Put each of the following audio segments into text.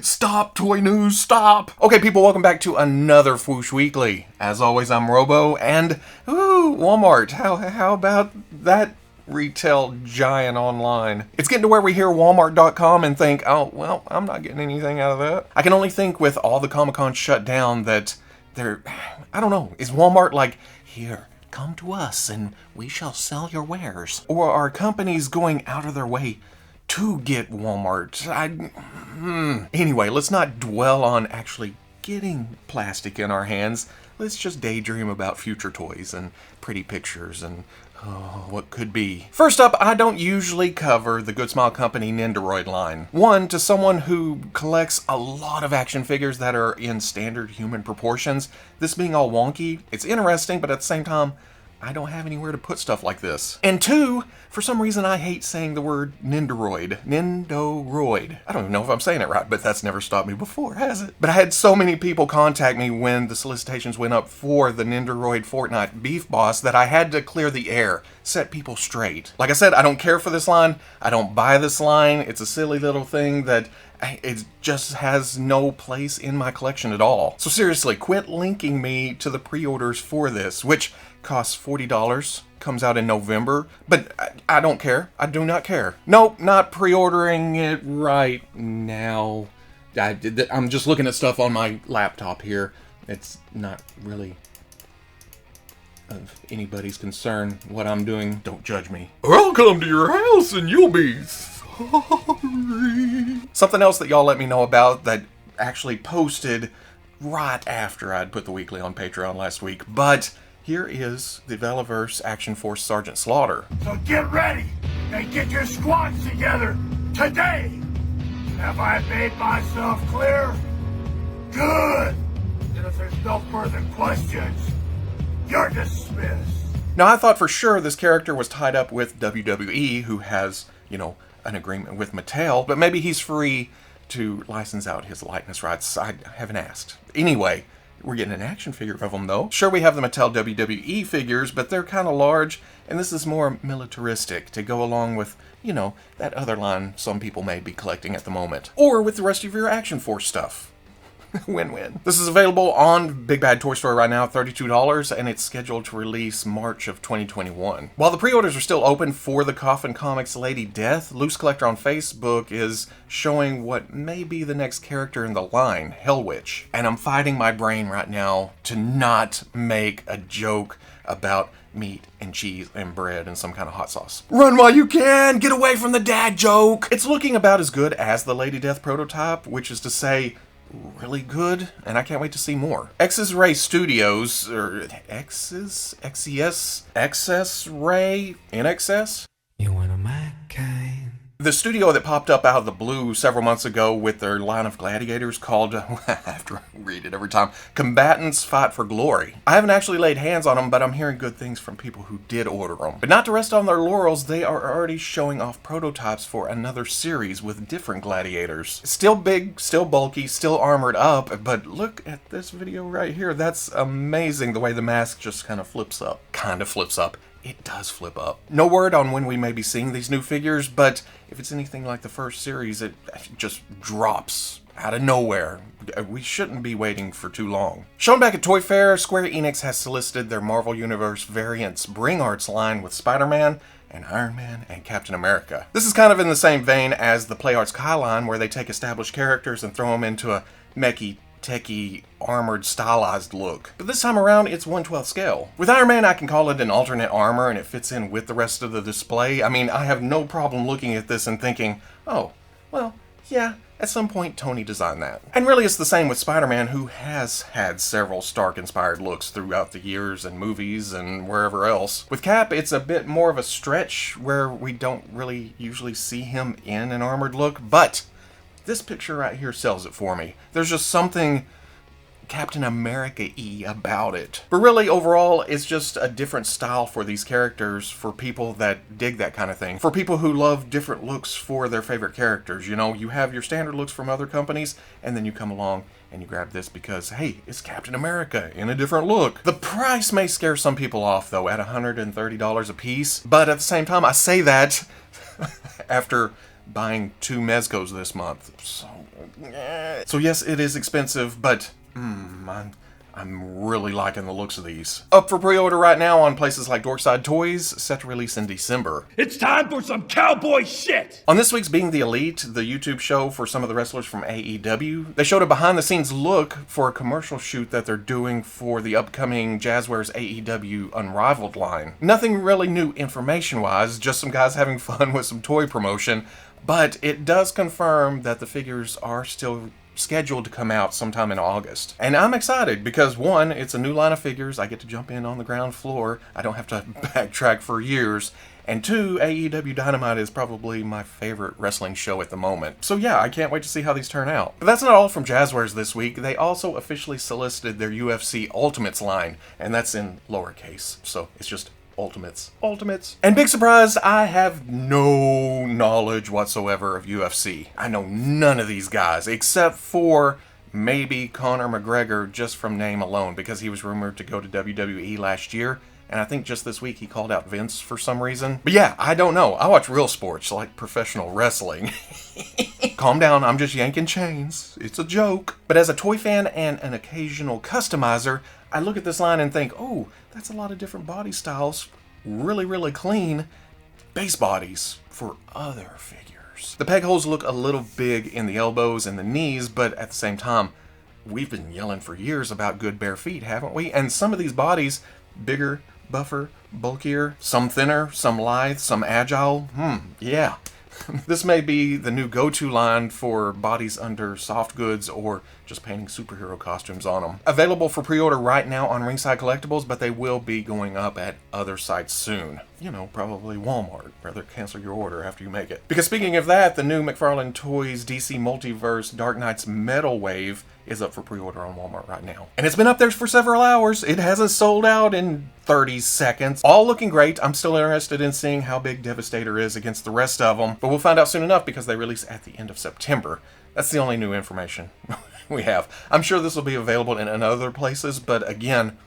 Stop, Toy News, stop! Okay, people, welcome back to another Fwoosh Weekly. As always, I'm Robo, and, Walmart. How about that retail giant online? It's getting to where we hear Walmart.com and think, oh, well, I'm not getting anything out of that. I can only think with all the Comic-Con shut down that I don't know, is Walmart like, here, come to us and we shall sell your wares? Or are companies going out of their way to get Walmart? Anyway, let's not dwell on actually getting plastic in our hands. Let's just daydream about future toys and pretty pictures and what could be. First up, I don't usually cover the Good Smile Company Nendoroid line. One, to someone who collects a lot of action figures that are in standard human proportions, this being all wonky, it's interesting, but at the same time, I don't have anywhere to put stuff like this. And two, for some reason I hate saying the word Nendoroid. Nendoroid. I don't even know if I'm saying it right, but that's never stopped me before, has it? But I had so many people contact me when the solicitations went up for the Nendoroid Fortnite Beef Boss that I had to clear the air, set people straight. Like I said, I don't care for this line. I don't buy this line. It's a silly little thing that it just has no place in my collection at all. So seriously, quit linking me to the pre-orders for this, which costs $40, comes out in November, but I don't care. I do not care. Nope, not pre-ordering it right now. I'm just looking at stuff on my laptop here. It's not really of anybody's concern what I'm doing. Don't judge me. Or I'll come to your house and you'll be sorry. Something else that y'all let me know about that actually posted right after I'd put the weekly on Patreon last week, but here is the Velaverse Action Force Sergeant Slaughter. So get ready and get your squads together today. Have I made myself clear? Good. And if there's no further questions, you're dismissed. Now, I thought for sure this character was tied up with WWE, who has, an agreement with Mattel, but maybe he's free to license out his likeness rights. I haven't asked. Anyway, we're getting an action figure of them, though. Sure, we have the Mattel WWE figures, but they're kind of large, and this is more militaristic to go along with, that other line some people may be collecting at the moment. Or with the rest of your Action Force stuff. Win-win. This is available on Big Bad Toy Store right now, $32, and it's scheduled to release March of 2021. While the pre-orders are still open for the Coffin Comics Lady Death, Loose Collector on Facebook is showing what may be the next character in the line, Hellwitch. And I'm fighting my brain right now to not make a joke about meat and cheese and bread and some kind of hot sauce. Run while you can! Get away from the dad joke! It's looking about as good as the Lady Death prototype, which is to say, really good, and I can't wait to see more. XesRay Studios, or XesRay, NXS? You want a my kind? The studio that popped up out of the blue several months ago with their line of Gladiators called, I have to read it every time, Combatants Fight for Glory. I haven't actually laid hands on them, but I'm hearing good things from people who did order them. But not to rest on their laurels, they are already showing off prototypes for another series with different Gladiators. Still big, still bulky, still armored up, but look at this video right here. That's amazing the way the mask just kind of flips up. It does flip up. No word on when we may be seeing these new figures, but if it's anything like the first series, it just drops out of nowhere. We shouldn't be waiting for too long. Shown back at Toy Fair, Square Enix has solicited their Marvel Universe Variants Bring Arts line with Spider-Man and Iron Man and Captain America. This is kind of in the same vein as the Play Arts Kai line, where they take established characters and throw them into a mechy, techie, armored, stylized look. But this time around, it's 1/12 scale. With Iron Man, I can call it an alternate armor, and it fits in with the rest of the display. I mean, I have no problem looking at this and thinking, oh, well, yeah, at some point Tony designed that. And really it's the same with Spider-Man, who has had several Stark-inspired looks throughout the years and movies and wherever else. With Cap, it's a bit more of a stretch, where we don't really usually see him in an armored look, but this picture right here sells it for me. There's just something Captain America-y about it. But really, overall, it's just a different style for these characters, for people that dig that kind of thing. For people who love different looks for their favorite characters. You have your standard looks from other companies, and then you come along and you grab this because, hey, it's Captain America in a different look. The price may scare some people off, though, at $130 a piece. But at the same time, I say that after buying 2 Mezcos this month. So yes, it is expensive, but I'm really liking the looks of these. Up for pre-order right now on places like Dorkside Toys, set to release in December. It's time for some cowboy shit! On this week's Being the Elite, the YouTube show for some of the wrestlers from AEW, they showed a behind-the-scenes look for a commercial shoot that they're doing for the upcoming Jazwares AEW Unrivaled line. Nothing really new information-wise, just some guys having fun with some toy promotion, but it does confirm that the figures are still scheduled to come out sometime in August. And I'm excited because, one, it's a new line of figures. I get to jump in on the ground floor. I don't have to backtrack for years. And 2, AEW Dynamite is probably my favorite wrestling show at the moment. So yeah, I can't wait to see how these turn out. But that's not all from Jazwares this week. They also officially solicited their UFC Ultimates line, and that's in lowercase. So it's just Ultimates. And big surprise, I have no knowledge whatsoever of UFC. I know none of these guys, except for maybe Conor McGregor, just from name alone, because he was rumored to go to WWE last year, and I think just this week he called out Vince for some reason. But yeah, I don't know. I watch real sports, like professional wrestling. Calm down, I'm just yanking chains. It's a joke. But as a toy fan and an occasional customizer, I look at this line and think, oh, that's a lot of different body styles, really, really clean base bodies for other figures. The peg holes look a little big in the elbows and the knees, but at the same time, we've been yelling for years about good bare feet, haven't we? And some of these bodies, bigger, buffer, bulkier, some thinner, some lithe, some agile, yeah. This may be the new go-to line for bodies under soft goods or just painting superhero costumes on them. Available for pre-order right now on Ringside Collectibles, but they will be going up at other sites soon. You know, probably Walmart. Rather cancel your order after you make it. Because speaking of that, the new McFarlane Toys DC Multiverse Dark Knights Metal Wave is up for pre-order on Walmart right now. And it's been up there for several hours. It hasn't sold out in 30 seconds. All looking great. I'm still interested in seeing how big Devastator is against the rest of them, but we'll find out soon enough because they release at the end of September. That's the only new information we have. I'm sure this will be available in other places, but again,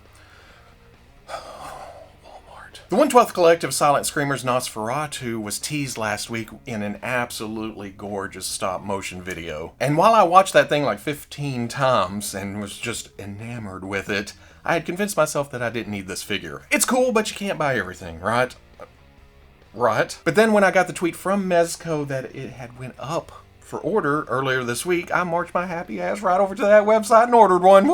the 1/12th Collective Silent Screamers Nosferatu was teased last week in an absolutely gorgeous stop-motion video. And while I watched that thing like 15 times and was just enamored with it, I had convinced myself that I didn't need this figure. It's cool, but you can't buy everything, right? Right. But then when I got the tweet from Mezco that it had went up for order earlier this week, I marched my happy ass right over to that website and ordered one.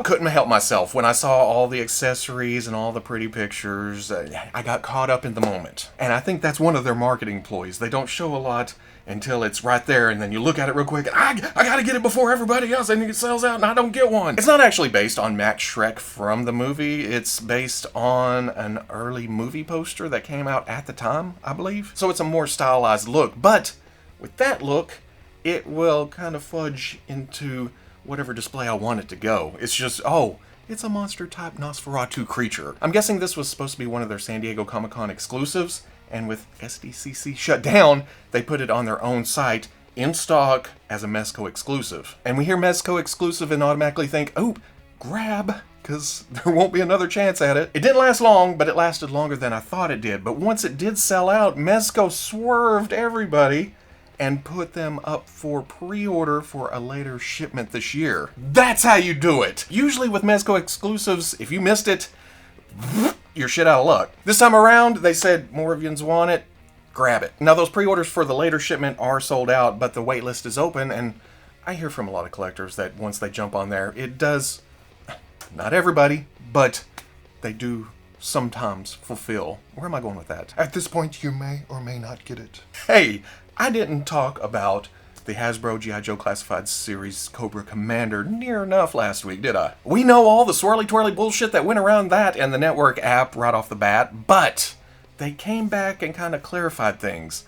Couldn't help myself. When I saw all the accessories and all the pretty pictures, I got caught up in the moment. And I think that's one of their marketing ploys. They don't show a lot until it's right there, and then you look at it real quick, and I gotta get it before everybody else, and it sells out, and I don't get one. It's not actually based on Max Schreck from the movie. It's based on an early movie poster that came out at the time, I believe. So it's a more stylized look, but with that look, it will kind of fudge into whatever display I want it to go. It's just, oh, it's a monster-type Nosferatu creature. I'm guessing this was supposed to be one of their San Diego Comic-Con exclusives, and with SDCC shut down, they put it on their own site, in stock, as a Mezco exclusive. And we hear Mezco exclusive and automatically think, oh, grab, because there won't be another chance at it. It didn't last long, but it lasted longer than I thought it did. But once it did sell out, Mezco swerved everybody and put them up for pre-order for a later shipment this year. That's how you do it! Usually with Mezco exclusives, if you missed it, you're shit out of luck. This time around, they said Moravians want it, grab it. Now those pre-orders for the later shipment are sold out, but the waitlist is open, and I hear from a lot of collectors that once they jump on there, it does, not everybody, but they do sometimes fulfill. Where am I going with that? At this point, you may or may not get it. Hey, I didn't talk about the Hasbro GIJoe Classified Series Cobra Commander near enough last week, did I? We know all the swirly-twirly bullshit that went around that and the network app right off the bat, but they came back and kind of clarified things,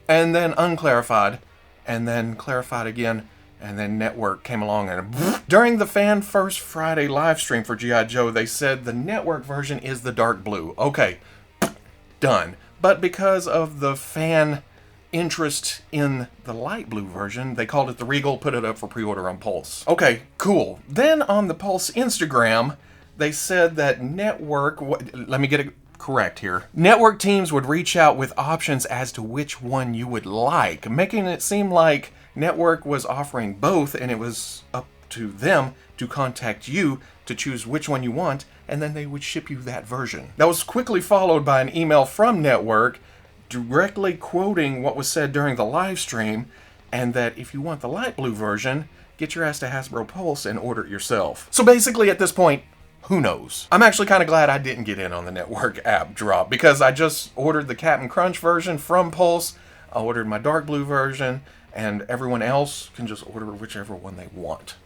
and then unclarified, and then clarified again, and then network came along and during the Fan First Friday live stream for GIJoe, they said the network version is the dark blue. Okay, done. But because of the fan interest in the light blue version. They called it the Regal, put it up for pre-order on Pulse. Okay, cool. Then on the Pulse Instagram, they said that Network, let me get it correct here. Network teams would reach out with options as to which one you would like, making it seem like Network was offering both and it was up to them to contact you to choose which one you want, and then they would ship you that version. That was quickly followed by an email from Network directly quoting what was said during the live stream, and that if you want the light blue version, get your ass to Hasbro Pulse and order it yourself. So basically at this point, who knows? I'm actually kind of glad I didn't get in on the Network app drop, because I just ordered the Captain Crunch version from Pulse, I ordered my dark blue version, and everyone else can just order whichever one they want.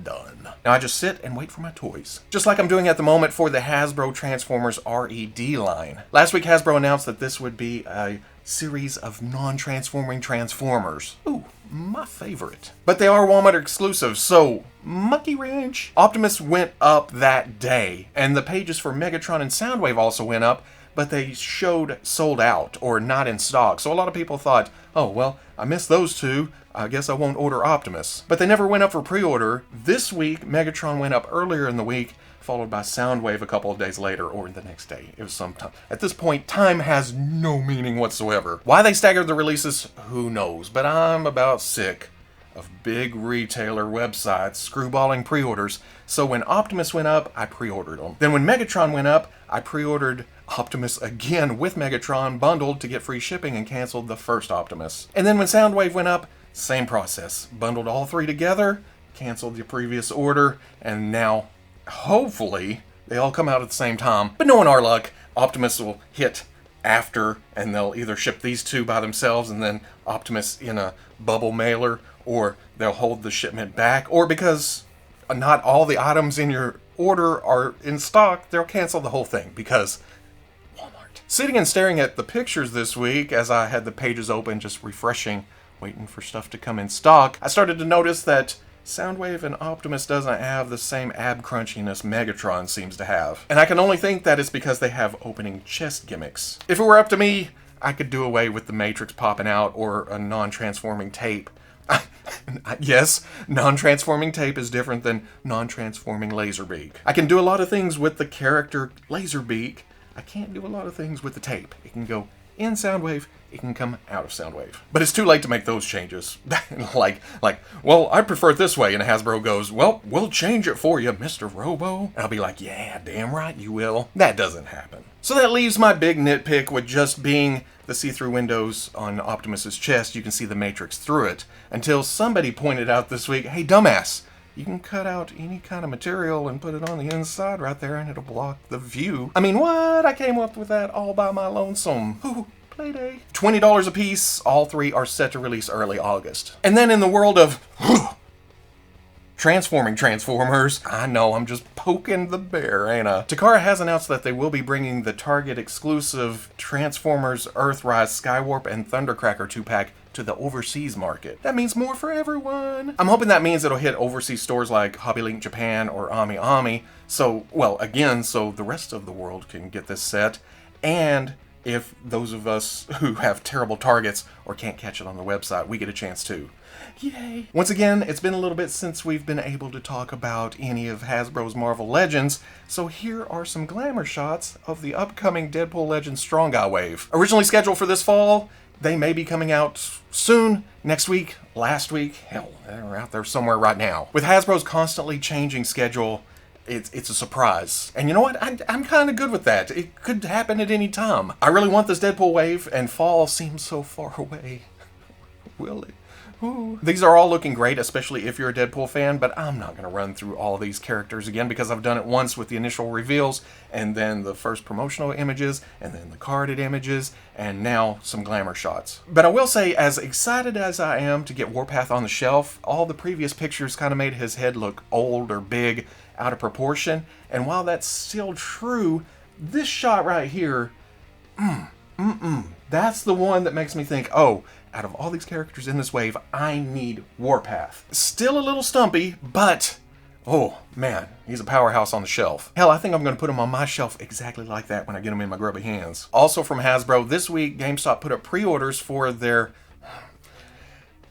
Done. Now I just sit and wait for my toys. Just like I'm doing at the moment for the Hasbro Transformers R.E.D. line. Last week Hasbro announced that this would be a series of non-transforming Transformers. Ooh, my favorite. But they are Walmart exclusive, so Monkey Wrench. Optimus went up that day, and the pages for Megatron and Soundwave also went up, but they showed sold out or not in stock. So a lot of people thought, oh, well, I missed those two. I guess I won't order Optimus. But they never went up for pre-order. This week, Megatron went up earlier in the week, followed by Soundwave a couple of days later, or the next day. It was sometime. At this point, time has no meaning whatsoever. Why they staggered the releases, who knows? But I'm about sick of big retailer websites screwballing pre-orders. So when Optimus went up, I pre-ordered them. Then when Megatron went up, I pre-ordered Optimus again with Megatron bundled to get free shipping and canceled the first Optimus. And then when Soundwave went up, same process. Bundled all three together, canceled the previous order, and now, hopefully, they all come out at the same time. But knowing our luck, Optimus will hit after, and they'll either ship these two by themselves and then Optimus in a bubble mailer, or they'll hold the shipment back, or because not all the items in your order are in stock, they'll cancel the whole thing, because Walmart. Sitting and staring at the pictures this week as I had the pages open, just refreshing, waiting for stuff to come in stock, I started to notice that Soundwave and Optimus doesn't have the same ab crunchiness Megatron seems to have. And I can only think that it's because they have opening chest gimmicks. If it were up to me, I could do away with the Matrix popping out or a non-transforming tape. Yes, non-transforming tape is different than non-transforming Laserbeak. I can do a lot of things with the character Laserbeak. I can't do a lot of things with the tape. It can go in Soundwave, it can come out of Soundwave. But it's too late to make those changes. like, well, I prefer it this way, and Hasbro goes, well, we'll change it for you, Mr. Robo. And I'll be like, yeah, damn right you will. That doesn't happen. So that leaves my big nitpick with just being the see-through windows on Optimus's chest. You can see the Matrix through it. Until somebody pointed out this week, hey, dumbass, you can cut out any kind of material and put it on the inside right there and it'll block the view. I mean, what? I came up with that all by my lonesome. Ooh, playday. $20 a piece. All three are set to release early August. And then in the world of transforming Transformers, I know I'm just poking the bear, ain't I? Takara has announced that they will be bringing the Target exclusive Transformers Earthrise, Skywarp, and Thundercracker 2-pack to the overseas market. That means more for everyone. I'm hoping that means it'll hit overseas stores like HobbyLink Japan or Ami Ami, so, well, again, so the rest of the world can get this set, and if those of us who have terrible targets or can't catch it on the website, we get a chance too. Yay! Once again, it's been a little bit since we've been able to talk about any of Hasbro's Marvel Legends, so here are some glamour shots of the upcoming Deadpool Legends Strong Guy wave. Originally scheduled for this fall, they may be coming out soon, next week, last week, hell, they're out there somewhere right now. With Hasbro's constantly changing schedule, it's a surprise. And you know what? I'm kind of good with that. It could happen at any time. I really want this Deadpool wave, and fall seems so far away. Will it? Ooh. These are all looking great, especially if you're a Deadpool fan, but I'm not going to run through all of these characters again because I've done it once with the initial reveals, and then the first promotional images, and then the carded images, and now some glamour shots. But I will say, as excited as I am to get Warpath on the shelf, all the previous pictures kind of made his head look old or big, out of proportion, and while that's still true, this shot right here, that's the one that makes me think, oh, out of all these characters in this wave, I need Warpath. Still a little stumpy, but Oh, man, he's a powerhouse on the shelf. Hell, I think I'm going to put him on my shelf exactly like that when I get him in my grubby hands. Also from Hasbro, this week, GameStop put up pre-orders for their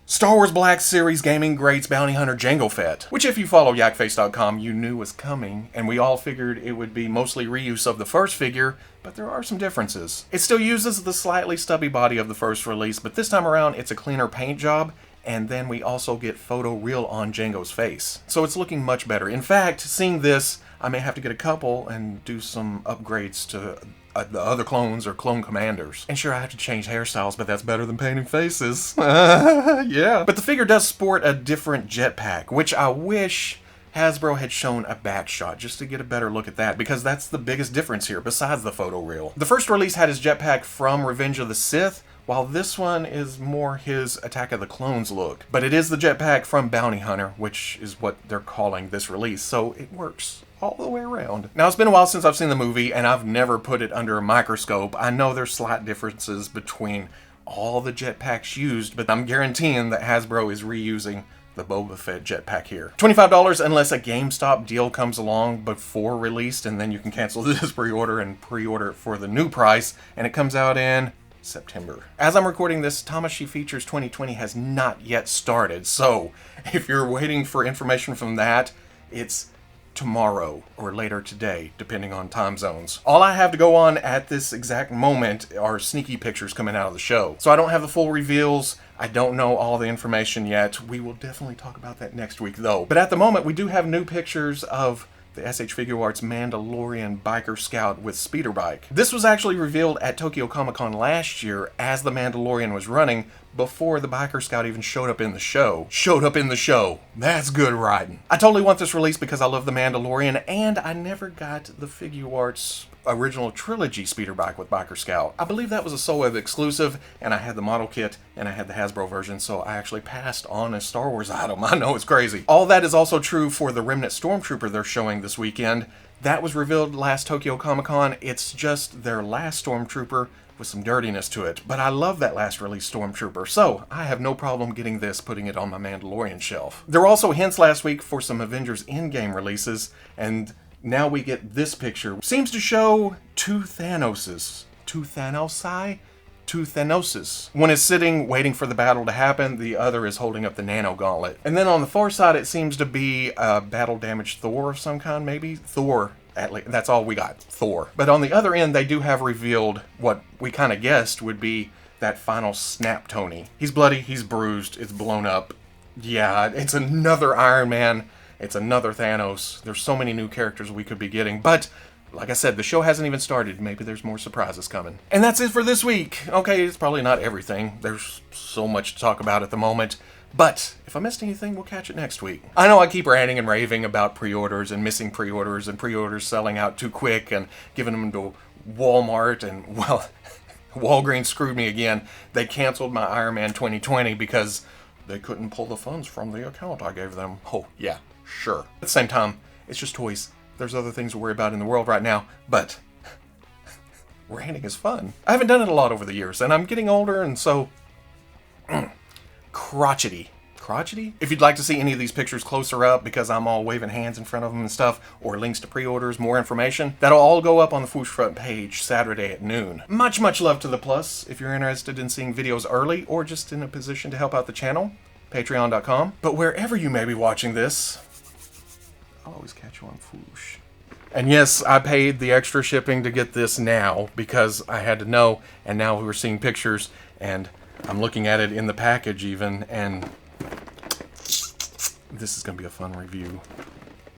Star Wars Black Series Gaming Greats Bounty Hunter Jango Fett, which if you follow yakface.com, you knew was coming, and we all figured it would be mostly reuse of the first figure, but there are some differences. It still uses the slightly stubby body of the first release, but this time around it's a cleaner paint job, and then we also get photo real on Jango's face. So it's looking much better. In fact, seeing this, I may have to get a couple and do some upgrades to the other clones or clone commanders. And sure, I have to change hairstyles, but that's better than painting faces. Yeah. But the figure does sport a different jetpack, which I wish Hasbro had shown a back shot just to get a better look at that, because that's the biggest difference here, besides the photo reel. The first release had his jetpack from Revenge of the Sith, while this one is more his Attack of the Clones look. But it is the jetpack from Bounty Hunter, which is what they're calling this release, so it works all the way around. Now, it's been a while since I've seen the movie, and I've never put it under a microscope. I know there's slight differences between all the jetpacks used, but I'm guaranteeing that Hasbro is reusing the Boba Fett jetpack here. $25 unless a GameStop deal comes along before released, and then you can cancel this pre-order and pre-order it for the new price, and it comes out in September. As I'm recording this, Tamashii Features 2020 has not yet started, so if you're waiting for information from that, it's tomorrow or later today, depending on time zones. All I have to go on at this exact moment are sneaky pictures coming out of the show. So I don't have the full reveals. I don't know all the information yet. We will definitely talk about that next week though. But at the moment, we do have new pictures of the SH Figuarts Mandalorian Biker Scout with speeder bike. This was actually revealed at Tokyo Comic Con last year as the Mandalorian was running, before the Biker Scout even showed up in the show. Showed up in the show. That's good writing. I totally want this release because I love the Mandalorian, and I never got the Figuarts original trilogy speeder bike with Biker Scout. I believe that was a Soul Web exclusive, and I had the model kit, and I had the Hasbro version, so I actually passed on a Star Wars item. I know, it's crazy. All that is also true for the Remnant Stormtrooper they're showing this weekend. That was revealed last Tokyo Comic Con. It's just their last Stormtrooper with some dirtiness to it, but I love that last release Stormtrooper, so I have no problem getting this, putting it on my Mandalorian shelf. There were also hints last week for some Avengers Endgame releases, and now we get this picture. Seems to show two Thanoses. Two Thanosi? Two Thanoses. One is sitting, waiting for the battle to happen, the other is holding up the nano gauntlet. And then on the far side, it seems to be a battle-damaged Thor of some kind, maybe? Thor. At least, that's all we got, Thor. But on the other end, they do have revealed what we kind of guessed would be that final snap Tony. He's bloody, he's bruised, it's blown up. Yeah, it's another Iron Man, it's another Thanos. There's so many new characters we could be getting, but like I said, the show hasn't even started. Maybe there's more surprises coming. And that's it for this week. Okay, it's probably not everything. There's so much to talk about at the moment. But if I missed anything, we'll catch it next week. I know I keep ranting and raving about pre-orders and missing pre-orders and pre-orders selling out too quick and giving them to Walmart, and, well, Walgreens screwed me again. They canceled my Iron Man 2020 because they couldn't pull the funds from the account I gave them. Oh, yeah, sure. At the same time, it's just toys. There's other things to worry about in the world right now, but ranting is fun. I haven't done it a lot over the years, and I'm getting older, and so crotchety. Crotchety? If you'd like to see any of these pictures closer up, because I'm all waving hands in front of them and stuff, or links to pre-orders, more information, that'll all go up on the Foosh Front page Saturday at noon. Much love to the Plus. If you're interested in seeing videos early, or just in a position to help out the channel, patreon.com. But wherever you may be watching this, I'll always catch you on Foosh. And yes, I paid the extra shipping to get this now, because I had to know, and now we're seeing pictures, and I'm looking at it in the package even, and this is going to be a fun review.